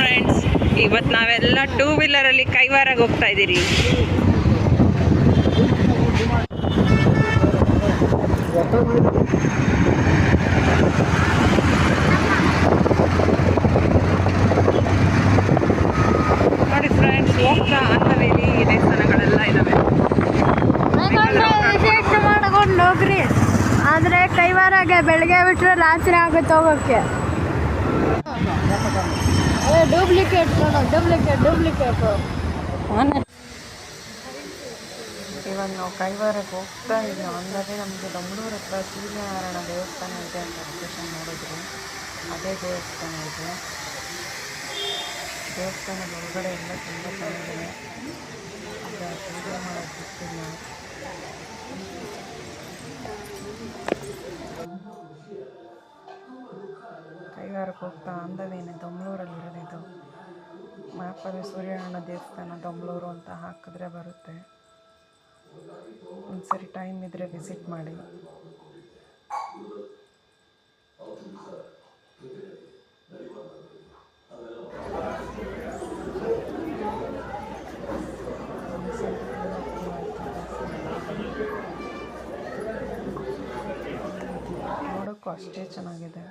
Friends, ಇವತ್ತು ನಾವೆಲ್ಲ two ವೀಲರಲ್ಲಿ ಕೈವಾರಾಗ ಹೋಗ್ತಾ ಇದ್ದೀರಿ. ನೋಡಿ ಫ್ರೆಂಡ್ಸ್, ಹೋಗ್ತಾ ಅಂತವೇಲಿ ದೇವಸ್ಥಾನಗಳೆಲ್ಲ ಇದಾವೆ. ಮಾಡ್ಕೊಂಡು ಹೋಗ್ರಿ, ಆದರೆ ಕೈವಾರಾಗೆ ಬೆಳಗ್ಗೆ ಬಿಟ್ಟರೆ ರಾತ್ರಿ ಆಗುತ್ತೆ ಹೋಗೋಕ್ಕೆ. ಡೂಪ್ಲಿಕೇಟ್ ಇವಾಗ ನಾವು ಕೈವಾರಕ್ಕೆ ಹೋಗ್ತಾ ಇದ್ದೀವಿ. ಅಂದರೆ ನಮಗೆ ಬೆಂಗಳೂರು ಹತ್ರ ಸೂರ್ಯನಾರಾಯಣ ದೇವಸ್ಥಾನ ಇದೆ ಅಂತ ಲೊಕೇಶನ್ ನೋಡಿದ್ವಿ. ಅದೇ ದೇವಸ್ಥಾನ ಇದೆ. ದೇವಸ್ಥಾನದ ಒಳಗಡೆ ಎಲ್ಲ ತುಂಬ ಚೆನ್ನಾಗಿದೆ. ಅದರ ಪೂಜೆ ಮಾಡೋದು ಗೊತ್ತಿಲ್ಲ. ಕೈವಾರಕ್ಕೆ ಹೋಗ್ತಾ ಅಂದವೇನೆ ದೊಮ್ಲೂರಲ್ಲಿರೋದಿದ್ದು. ಮ್ಯಾಪಲ್ಲಿ ಸೂರ್ಯನಾರಾಯಣ ದೇವಸ್ಥಾನ ದೊಮ್ಲೂರು ಅಂತ ಹಾಕಿದ್ರೆ ಬರುತ್ತೆ. ಒಂದ್ಸರಿ ಟೈಮ್ ಇದ್ದರೆ ವಿಸಿಟ್ ಮಾಡಿ. ನೋಡೋಕ್ಕೂ ಅಷ್ಟೇ ಚೆನ್ನಾಗಿದೆ.